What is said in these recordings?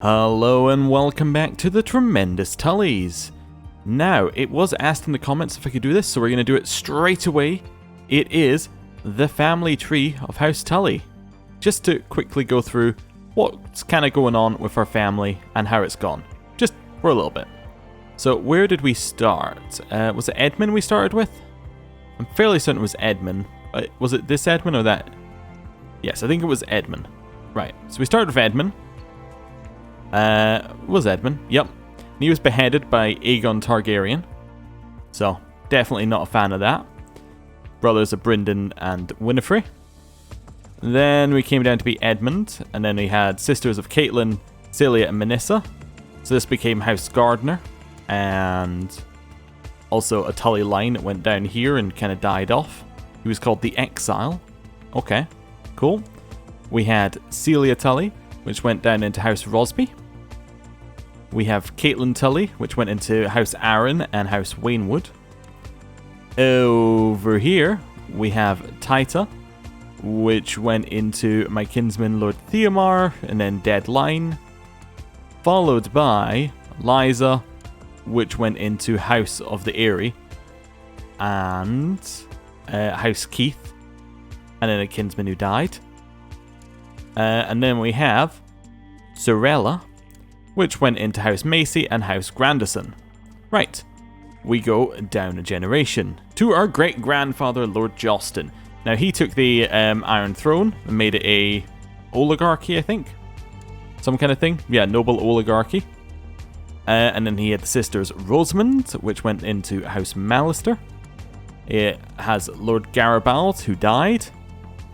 Hello and welcome back to the tremendous Tullys. Now, it was asked in the comments if I could do this, so we're going to do it straight away. It is the family tree of House Tully. Just to quickly go through what's kind of going on with our family and how it's gone. Just for a little bit. So, where did we start? Was it Edmund we started with? I'm fairly certain it was Edmund. Was it this Edmund or that? Yes, I think it was Edmund. Right, so we started with Edmund. Was Edmund, yep. And he was beheaded by Aegon Targaryen. So, definitely not a fan of that. Brothers of Brynden and Winifred. Then we came down to be Edmund, and then we had sisters of Catelyn, Celia, and Minissa. So this became House Gardner, and also a Tully line that went down here and kind of died off. He was called the Exile. Okay, cool. We had Celia Tully, which went down into House Rosby. We have Catelyn Tully, which went into House Arryn and House Waynwood. Over here, we have Taita, which went into my kinsman Lord Theomar, and then Dead Line. Followed by Liza, which went into House of the Eyrie, and House Keith, and then a kinsman who died. And then we have Sorella, which went into House Macy and House Grandison. Right, we go down a generation to our great-grandfather, Lord Jostin. Now, he took the Iron Throne and made it a oligarchy, I think. Some kind of thing. Yeah, noble oligarchy. And then he had the sisters Rosamund, which went into House Mallister. It has Lord Garibald, who died.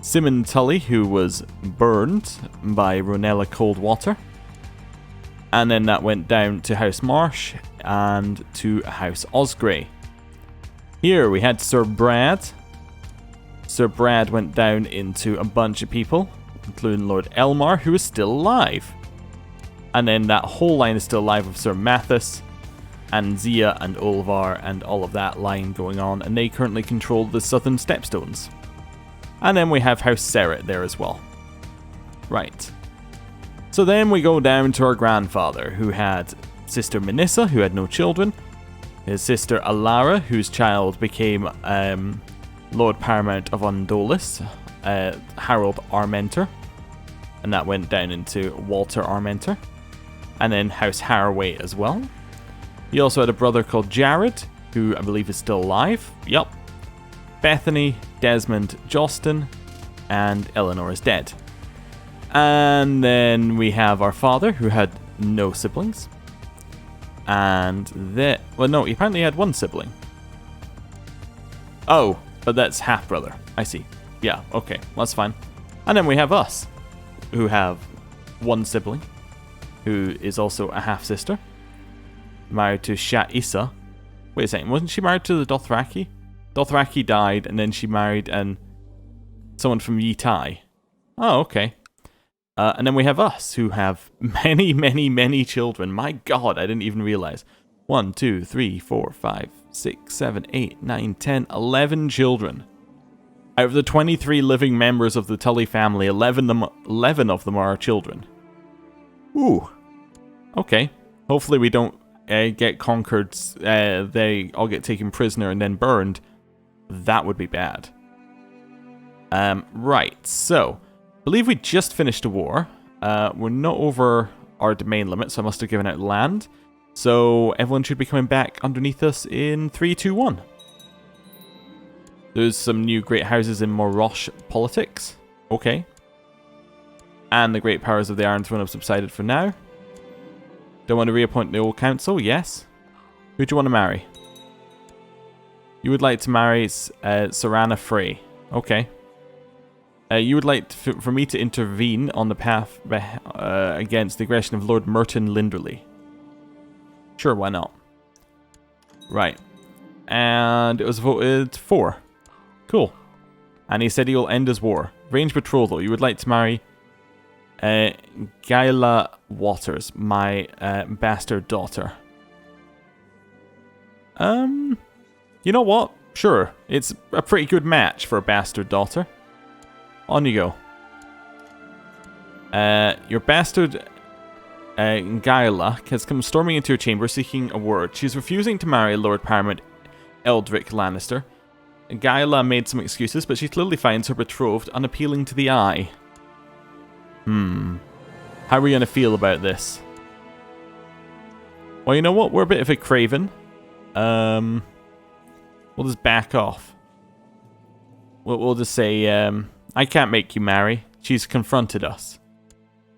Simon Tully, who was burned by Ronella Coldwater. And then that went down to House Marsh and to House Osgrey. Here we had Sir Brad. Sir Brad went down into a bunch of people, including Lord Elmar, who is still alive. And then that whole line is still alive with Sir Mathis and Zia and Olvar and all of that line going on. And they currently control the Southern Stepstones. And then we have House Seret there as well. Right. So then we go down to our grandfather, who had sister Minissa, who had no children. His sister Alara, whose child became Lord Paramount of Undolis, Harold Armenter. And that went down into Walter Armenter. And then House Haraway as well. He also had a brother called Jared, who I believe is still alive. Yup. Bethany, Desmond, Jostin, and Eleanor is dead. And then we have our father, who had no siblings. And then, well, no, he apparently had one sibling. Oh, but that's half-brother. I see. Yeah, okay, that's fine. And then we have us, who have one sibling, who is also a half-sister, married to Shat Issa. Wait a second, wasn't she married to the Dothraki? Dothraki died, and then she married someone from Yitai. Oh, okay. And then we have us, who have many, many, many children. My god, I didn't even realize. 1, 2, 3, 4, 5, 6, 7, 8, 9, 10, 11 children. Out of the 23 living members of the Tully family, 11 of them are our children. Ooh. Okay. Hopefully we don't get conquered, they all get taken prisoner and then burned. That would be bad. Right, so I believe we just finished a war. We're not over our domain limit, so I must have given out land. So everyone should be coming back underneath us in 3, 2, 1. There's some new great houses in Morosh politics. Okay. And the great powers of the Iron Throne have subsided for now. Don't want to reappoint the old council? Yes. Who do you want to marry? You would like to marry Sarana Frey. Okay. You would like for me to intervene on the path against the aggression of Lord Merton Linderley. Sure, why not? Right. And it was voted 4. Cool. And he said he will end his war. Range betrothal. You would like to marry Gaila Waters, my bastard daughter. You know what? Sure. It's a pretty good match for a bastard daughter. On you go. Your bastard Gaila has come storming into her chamber seeking a word. She's refusing to marry Lord Paramount Eldrick Lannister. Gaila made some excuses, but she clearly finds her betrothed unappealing to the eye. How are we going to feel about this? Well, you know what? We're a bit of a craven. We'll just back off. We'll just say, I can't make you marry. She's confronted us.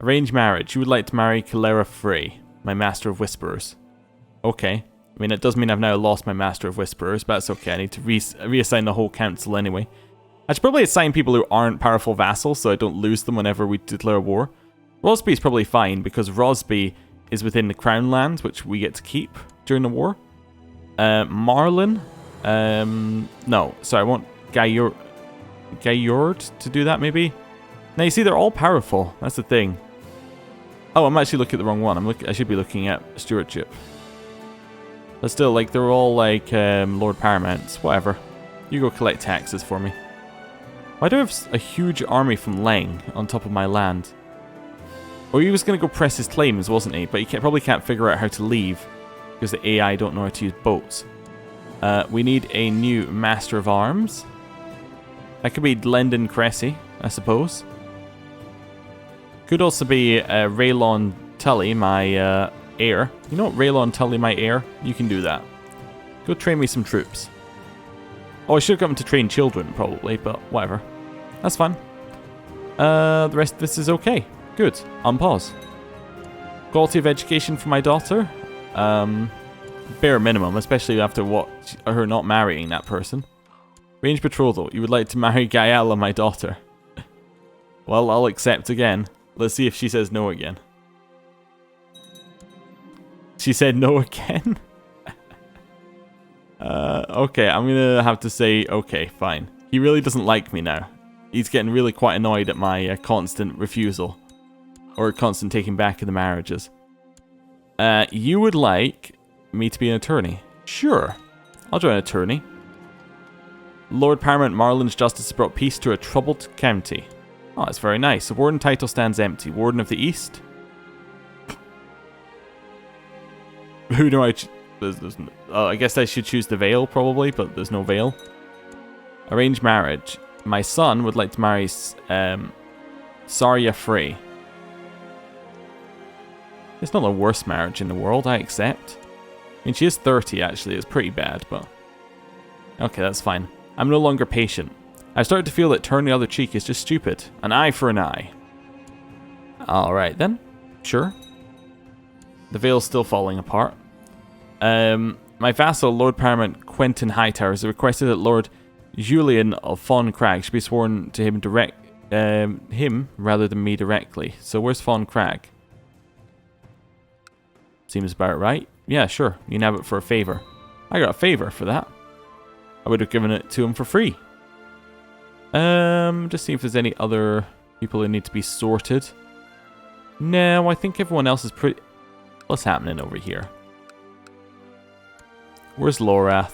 Arranged marriage. You would like to marry Calera Frey, my Master of Whisperers. Okay. I mean, it does mean I've now lost my Master of Whisperers, but that's okay. I need to reassign the whole council anyway. I should probably assign people who aren't powerful vassals so I don't lose them whenever we declare war. Rosby's probably fine because Rosby is within the Crown Lands, which we get to keep during the war. Marlin? No, sorry, I want Gaillard to do that maybe? Now you see, they're all powerful. That's the thing. Oh, I'm actually looking at the wrong one. I should be looking at stewardship. But still, like, they're all like Lord Paramounts. Whatever. You go collect taxes for me. Why do I have a huge army from Leng on top of my land? Or he was going to go press his claims, wasn't he? But he probably can't figure out how to leave because the AI don't know how to use boats. We need a new Master of Arms. That could be Lendon Cressy, I suppose. Could also be Raylon Tully, my heir. You know what, Raylon Tully, my heir? You can do that. Go train me some troops. Oh, I should have gotten to train children, probably, but whatever. That's fine. The rest of this is okay. Good. Unpause. Quality of education for my daughter? Bare minimum, especially after her not marrying that person. Range betrothal. You would like to marry Gaella, my daughter. Well, I'll accept again. Let's see if she says no again. She said no again? Okay, I'm gonna have to say, okay, fine. He really doesn't like me now. He's getting really quite annoyed at my constant refusal. Or constant taking back of the marriages. You would like me to be an attorney? Sure. I'll join an attorney. Lord Paramount Marlin's justice has brought peace to a troubled county. Oh, that's very nice. The warden title stands empty. Warden of the East? Who do I... I guess I should choose the Vale, probably, but there's no Vale. Arranged marriage. My son would like to marry Sarya Frey. It's not the worst marriage in the world, I accept. I mean, she is 30, actually. It's pretty bad, but... Okay, that's fine. I'm no longer patient. I've started to feel that turn the other cheek is just stupid. An eye for an eye. Alright, then. Sure. The Vale's still falling apart. My vassal, Lord Paramount Quentin Hightower, has requested that Lord Julian of Fawn Crag should be sworn to him rather than me directly. So where's Fawn Crag? Seems about right. Yeah, sure. You can have it for a favour. I got a favour for that. I would have given it to him for free. Just see if there's any other people who need to be sorted. No, I think everyone else is pretty... What's happening over here? Where's Lorath?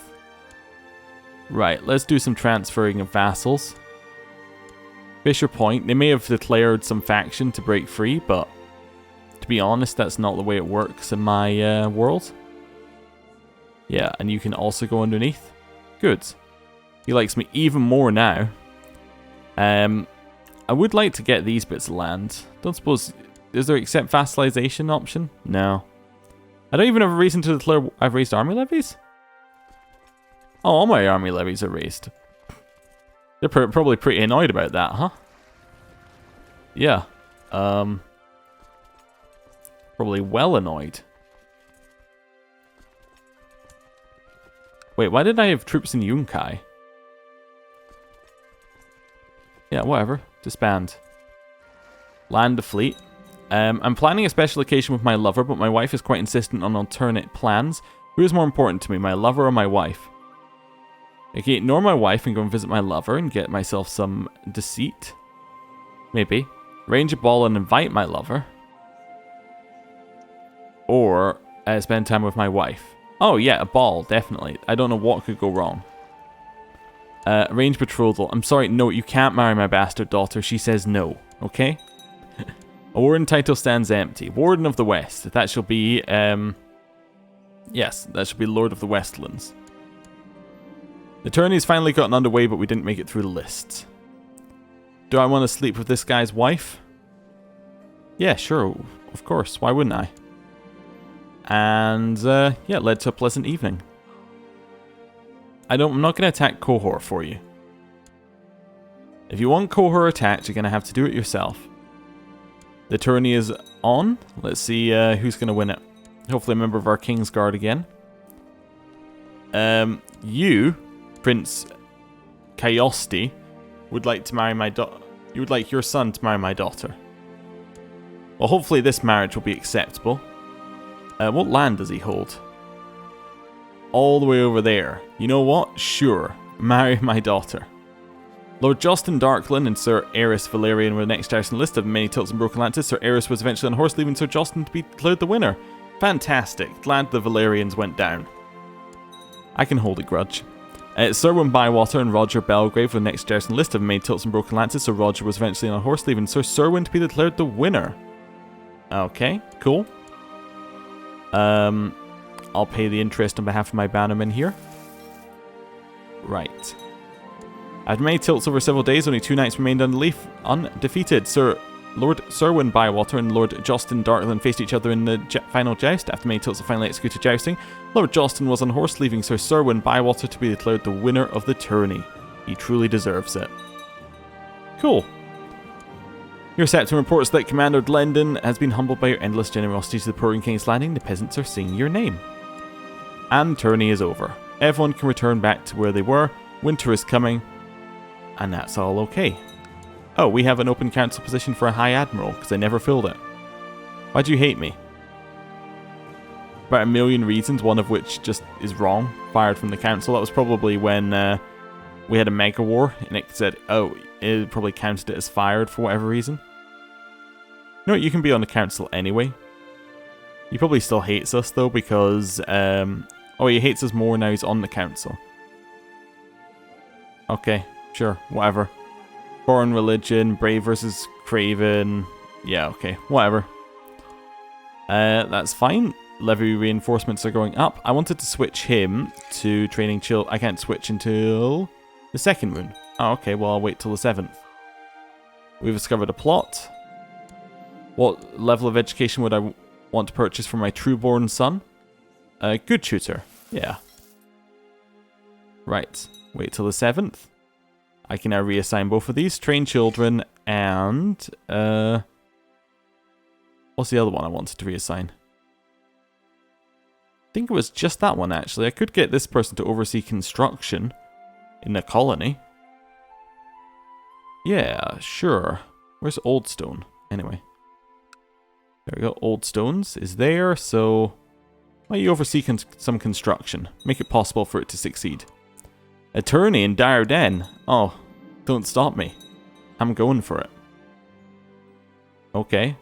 Right, let's do some transferring of vassals. Fisher Point. They may have declared some faction to break free, but to be honest, that's not the way it works in my world. Yeah, and you can also go underneath. Good. He likes me even more now. I would like to get these bits of land. Don't suppose... Is there accept vassalization option? No. I don't even have a reason to declare I've raised army levies? Oh, all my army levies are raised. They're probably pretty annoyed about that, huh? Yeah. Probably well annoyed. Wait, why did I have troops in Yunkai? Yeah, whatever. Disband. Land the fleet. I'm planning a special occasion with my lover, but my wife is quite insistent on alternate plans. Who is more important to me, my lover or my wife? Okay, ignore my wife and go and visit my lover and get myself some deceit. Maybe. Range a ball and invite my lover. Or spend time with my wife. Oh yeah, a ball, definitely. I don't know what could go wrong. Arrange betrothal. I'm sorry, no, you can't marry my bastard daughter. She says no, okay? A warden title stands empty. Warden of the West. That shall be, yes, that should be Lord of the Westlands. The tourney's finally gotten underway, but we didn't make it through the lists. Do I want to sleep with this guy's wife? Yeah, sure, of course. Why wouldn't I? And, yeah, it led to a pleasant evening. I'm not going to attack Cohort for you. If you want Cohort attacked, you're going to have to do it yourself. The tourney is on. Let's see who's going to win it. Hopefully a member of our King's Guard again. You, Prince Kayosti, would like to marry my daughter. You would like your son to marry my daughter. Well, hopefully this marriage will be acceptable. What land does he hold? All the way over there. You know what? Sure. Marry my daughter. Lord Jostin Darkland and Sir Aerys Valerian were the next stars in the list of many tilts and broken lances. Sir Aerys was eventually on horse, leaving Sir Jostin to be declared the winner. Fantastic. Glad the Valerians went down. I can hold a grudge. Serwyn Bywater and Roger Belgrave were the next stars in the list of many tilts and broken lances. Sir Roger was eventually on a horse, leaving Sir Serwyn to be declared the winner. Okay, cool. I'll pay the interest on behalf of my bannermen here. Right. After many tilts over several days, only 2 knights remained undefeated. Lord Serwyn Bywater and Lord Jostin Darkland faced each other in the final joust. After many tilts of finally executed jousting, Lord Jostin was on horse, leaving Sir Serwyn Bywater to be declared the winner of the tourney. He truly deserves it. Cool. Your Septon reports that Commander Glendon has been humbled by your endless generosity to the poor in King's Landing. The peasants are singing your name. And the tourney is over. Everyone can return back to where they were. Winter is coming. And that's all okay. Oh, we have an open council position for a High Admiral, because I never filled it. Why do you hate me? About a million reasons, one of which just is wrong. Fired from the council. That was probably when we had a mega war, and it said, oh, it probably counted it as fired for whatever reason. You know what, you can be on the council anyway. He probably still hates us, though, because, oh, he hates us more now he's on the council. Okay, sure, whatever. Foreign religion, Brave versus Craven. Yeah, okay, whatever. That's fine. Levy reinforcements are going up. I wanted to switch him to training chill. I can't switch until the 2nd moon. Oh, okay, well, I'll wait till the 7th. We've discovered a plot. What level of education would I want to purchase for my true-born son? Good tutor. Yeah. Right. Wait till the 7th. I can now reassign both of these. Train children and... what's the other one I wanted to reassign? I think it was just that one, actually. I could get this person to oversee construction in the colony. Yeah, sure. Where's Oldstone? Anyway. There we go. Oldstones is there, so... why don't you oversee some construction? Make it possible for it to succeed. Attorney in Dire Den. Oh, don't stop me. I'm going for it. Okay.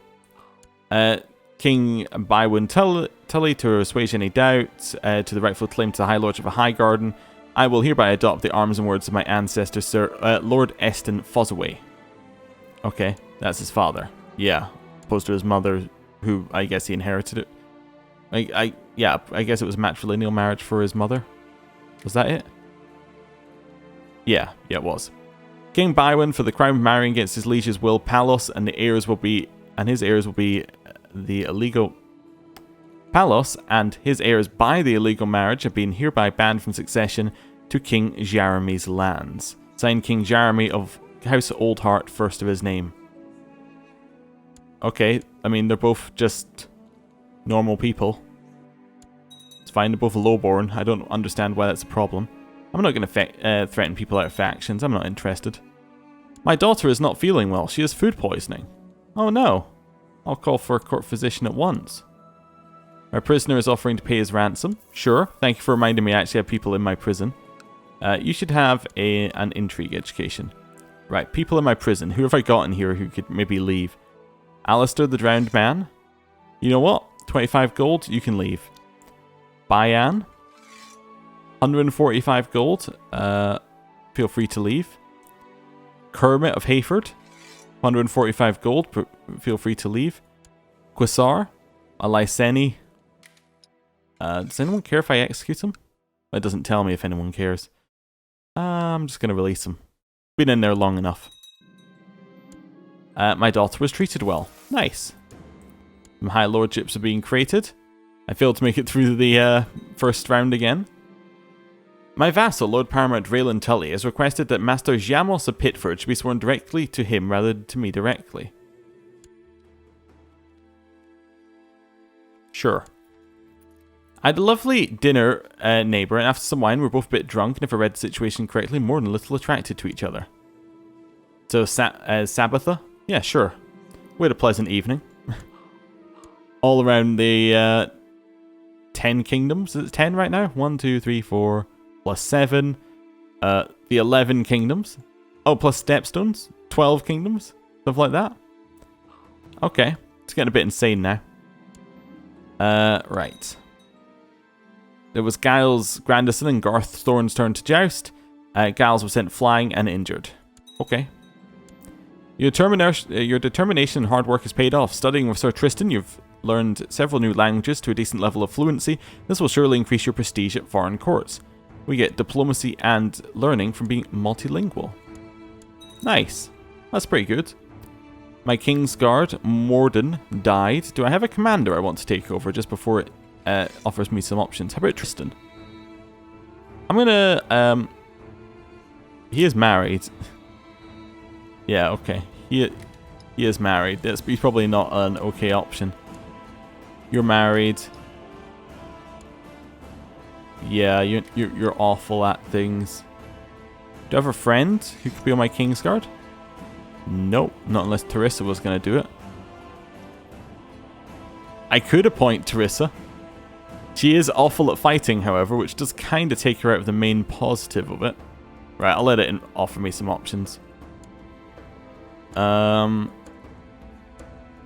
King Bywin Tully, to assuage any doubt, to the rightful claim to the High Lordship of Highgarden, I will hereby adopt the arms and words of my ancestor, Sir Lord Eston Fossaway. Okay, that's his father. Yeah, opposed to his mother, who I guess he inherited it. Yeah, I guess it was matrilineal marriage for his mother. Was that it? Yeah, it was. King Bywin, for the crown of marrying against his liege's will, Palos and his heirs will be the illegal. Palos and his heirs by the illegal marriage have been hereby banned from succession to King Jeremy's lands. Signed, King Jeremy of House Oldheart, first of his name. Okay, I mean, they're both just normal people. It's fine, they're both lowborn. I don't understand why that's a problem. I'm not going to threaten people out of factions. I'm not interested. My daughter is not feeling well. She has food poisoning. Oh no. I'll call for a court physician at once. My prisoner is offering to pay his ransom. Sure. Thank you for reminding me I actually have people in my prison. You should have an intrigue education. Right, people in my prison. Who have I got in here who could maybe leave? Alistair the Drowned Man. You know what? 25 gold, you can leave. Bayan. 145 gold. Feel free to leave. Kermit of Hayford. 145 gold. Feel free to leave. Quasar. A Lyseni. Does anyone care if I execute him? It doesn't tell me if anyone cares. I'm just going to release him. Been in there long enough. My daughter was treated well. Nice. Some high lordships are being created. I failed to make it through the first round again. My vassal, Lord Paramount Catelyn Tully, has requested that Master Jamos of Pitford should be sworn directly to him rather than to me directly. Sure. I had a lovely dinner, neighbour, and after some wine we were both a bit drunk, and if I read the situation correctly, more than a little attracted to each other. So, Sabbatha? Yeah, sure. We had a pleasant evening. All around the 10 kingdoms. Is it 10 right now? 1, 2, 3, 4, plus 7. The 11 kingdoms. Oh, plus stepstones. 12 kingdoms. Stuff like that. Okay. It's getting a bit insane now. Right. It was Giles Grandison and Garth Thorne's turn to joust. Giles was sent flying and injured. Okay. Your determination and hard work has paid off. Studying with Sir Tristan, you've learned several new languages to a decent level of fluency. This will surely increase your prestige at foreign courts. We get diplomacy and learning from being multilingual. Nice. That's pretty good. My King's Guard, Morden, died. Do I have a commander I want to take over just before it offers me some options? How about Tristan? I'm gonna... he is married. Yeah, okay. He is married. He's probably not an okay option. You're married. Yeah, you're awful at things. Do I have a friend who could be on my King's Guard? Nope, not unless Teresa was going to do it. I could appoint Teresa. She is awful at fighting, however, which does kind of take her out of the main positive of it. Right, I'll let it offer me some options.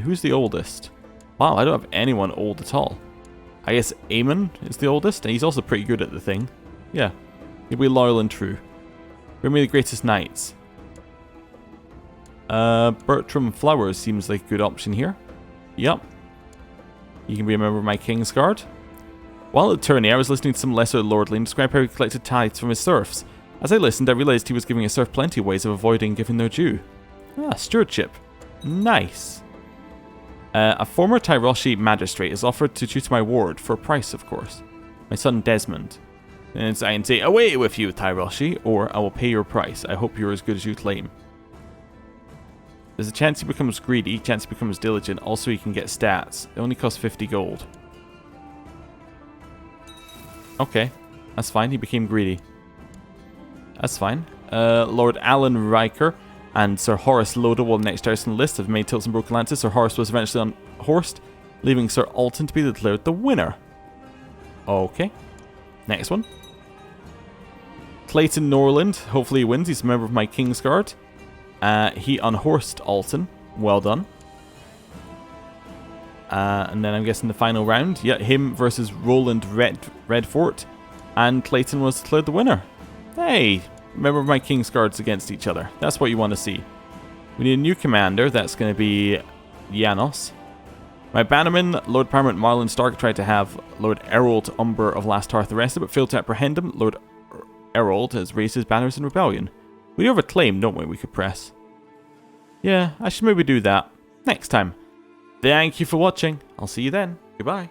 Who's the oldest? Wow, I don't have anyone old at all. I guess Aemon is the oldest, and he's also pretty good at the thing. Yeah, he'll be loyal and true. Bring me the greatest knights. Bertram Flowers seems like a good option here. Yep. You can be a member of my King's Guard. While at the tourney, I was listening to some lesser lordling describe how he collected tithes from his serfs. As I listened, I realised he was giving his serf plenty of ways of avoiding giving their due. Ah, stewardship. Nice. A former Tyroshi magistrate is offered to tutor my ward, for a price, of course. My son Desmond. And I can say, away with you, Tyroshi, or I will pay your price. I hope you're as good as you claim. There's a chance he becomes greedy, chance he becomes diligent, also he can get stats. It only costs 50 gold. Okay, that's fine, he became greedy. That's fine. Lord Alan Riker and Sir Horace Loda will next oust on the list have made tilts and broken lances. Sir Horace was eventually unhorsed, leaving Sir Alton to be declared the winner. Okay, next one. Clayton Norland, hopefully he wins, he's a member of my King's Guard. He unhorsed Alton. Well done. And then I'm guessing the final round. Yeah, him versus Roland Redfort. And Clayton was declared the winner. Hey, member of my King's Guards against each other. That's what you want to see. We need a new commander. That's going to be Janos. My bannerman, Lord Paramount Marlon Stark, tried to have Lord Errold Umber of Last Hearth arrested, but failed to apprehend him. Lord Errold has raised his banners in rebellion. We do have a claim, don't we, could press? Yeah, I should maybe do that next time. Thank you for watching. I'll see you then. Goodbye.